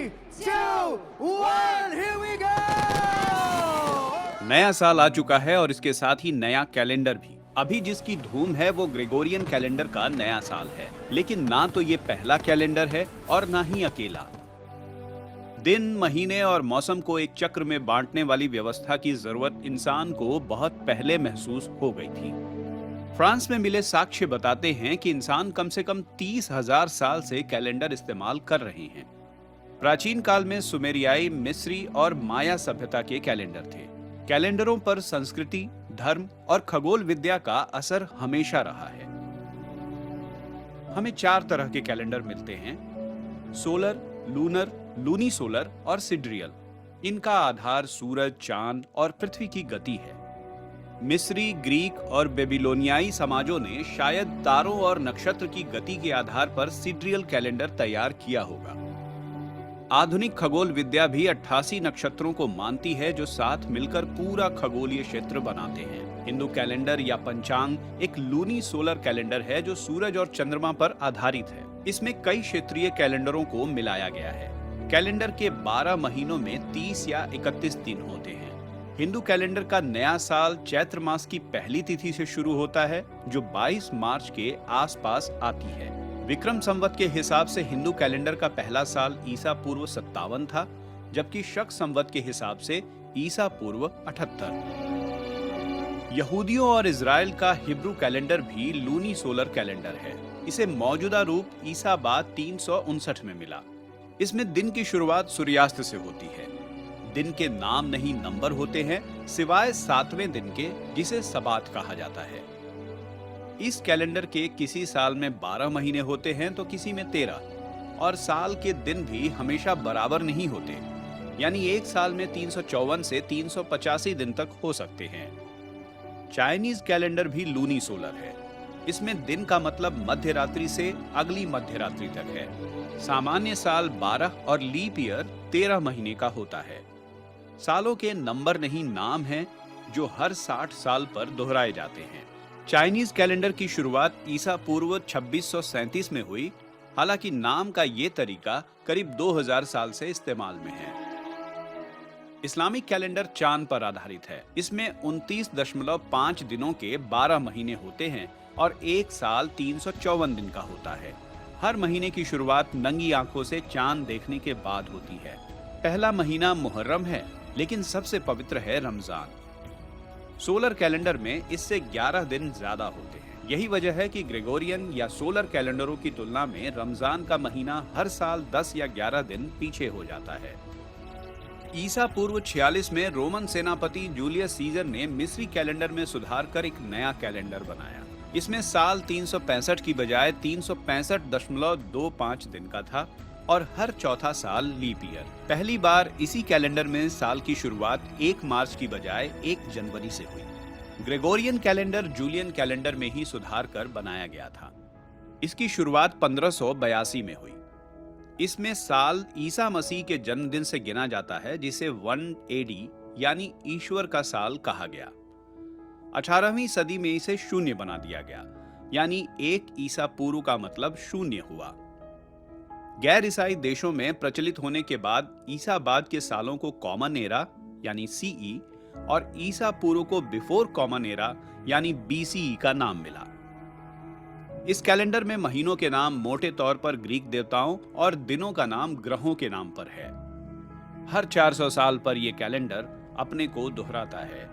1, here we go! नया साल आ चुका है और इसके साथ ही नया कैलेंडर भी। अभी जिसकी धूम है वो ग्रेगोरियन कैलेंडर का नया साल है, लेकिन ना तो ये पहला कैलेंडर है और ना ही अकेला। दिन, महीने और मौसम को एक चक्र में बांटने वाली व्यवस्था की जरूरत इंसान को बहुत पहले महसूस हो गई थी। फ्रांस में मिले साक्ष्य बताते हैं कि इंसान कम से कम 30,000 साल से कैलेंडर इस्तेमाल कर रहे हैं। प्राचीन काल में सुमेरियाई, मिस्री और माया सभ्यता के कैलेंडर थे। कैलेंडरों पर संस्कृति, धर्म और खगोल विद्या का असर हमेशा रहा है। हमें 4 तरह के कैलेंडर मिलते हैं: सोलर, लूनर, लूनी सोलर और सिड्रियल। इनका आधार सूरज, चांद और पृथ्वी की गति है। मिस्री, ग्रीक और बेबीलोनियाई समाजों ने शायद तारों और नक्षत्र की गति के आधार पर सिड्रियल कैलेंडर तैयार किया होगा। आधुनिक खगोल विद्या भी 88 नक्षत्रों को मानती है जो साथ मिलकर पूरा खगोलीय क्षेत्र बनाते हैं। हिंदू कैलेंडर या पंचांग एक लूनी सोलर कैलेंडर है जो सूरज और चंद्रमा पर आधारित है। इसमें कई क्षेत्रीय कैलेंडरों को मिलाया गया है। कैलेंडर के 12 महीनों में 30 या 31 दिन होते हैं। हिंदू कैलेंडर का नया साल चैत्र मास की पहली तिथि से शुरू होता है, जो 22 मार्च के आसपास आती है। विक्रम संवत के हिसाब से हिंदू कैलेंडर का पहला साल ईसा पूर्व 57 था, जबकि शक संवत के हिसाब से ईसा पूर्व 78। यहूदियों और इजराइल का हिब्रू कैलेंडर भी लूनी सोलर कैलेंडर है। इसे मौजूदा रूप ईसा बाद 359 में मिला। इसमें दिन की शुरुआत सूर्यास्त से होती है। दिन के नाम नहीं नंबर होते हैं, सिवाय 7वें दिन के, जिसे सबात कहा जाता है। इस कैलेंडर के किसी साल में 12 महीने होते हैं तो किसी में 13, और साल के दिन भी हमेशा बराबर नहीं होते, यानी एक साल में 354 से 385 दिन तक हो सकते हैं। चाइनीज कैलेंडर भी लूनी सोलर है। इसमें दिन का मतलब मध्य रात्रि से अगली मध्य रात्रि तक है। सामान्य साल 12 और लीप ईयर 13 महीने का होता है। सालों के नंबर नहीं नाम हैं, जो हर 60 साल पर दोहराए जाते हैं। चाइनीज कैलेंडर की शुरुआत ईसा पूर्व 2637 में हुई। हालांकि नाम का ये तरीका करीब 2000 साल से इस्तेमाल में है। इस्लामिक कैलेंडर चांद पर आधारित है। इसमें 29.5 दिनों के 12 महीने होते हैं और एक साल 354 दिन का होता है। हर महीने की शुरुआत नंगी आंखों से चांद देखने के बाद होती है। पहला महीना मुहर्रम है, लेकिन सबसे पवित्र है रमजान। सोलर कैलेंडर में इससे 11 दिन ज्यादा होते हैं। यही वजह है कि ग्रेगोरियन या सोलर कैलेंडरों की तुलना में रमजान का महीना हर साल 10 या 11 दिन पीछे हो जाता है। ईसा पूर्व 46 में रोमन सेनापति जूलियस सीजर ने मिस्री कैलेंडर में सुधार कर एक नया कैलेंडर बनाया। इसमें साल 365 की बजाय 365.25 दिन का था और हर चौथा साल लीप ईयर। पहली बार इसी कैलेंडर में साल की शुरुआत 1 मार्च की बजाय 1 जनवरी से हुई। ग्रेगोरियन कैलेंडर जूलियन कैलेंडर में ही सुधार कर बनाया गया था। इसकी शुरुआत 1582 में हुई। इसमें साल ईसा मसीह के जन्मदिन से गिना जाता है, जिसे 1 एडी यानी ईश्वर का साल कहा गया। 18वीं सदी में इसे शून्य बना दिया गया, यानी 1 ईसा पूर्व का मतलब शून्य हुआ। गैर ईसाई देशों में प्रचलित होने के बाद ईसा बाद के सालों को कॉमन एरा यानी सीई और ईसा पूर्व को बिफोर कॉमन एरा यानी बीसीई का नाम मिला। इस कैलेंडर में महीनों के नाम मोटे तौर पर ग्रीक देवताओं और दिनों का नाम ग्रहों के नाम पर है। हर 400 साल पर यह कैलेंडर अपने को दोहराता है।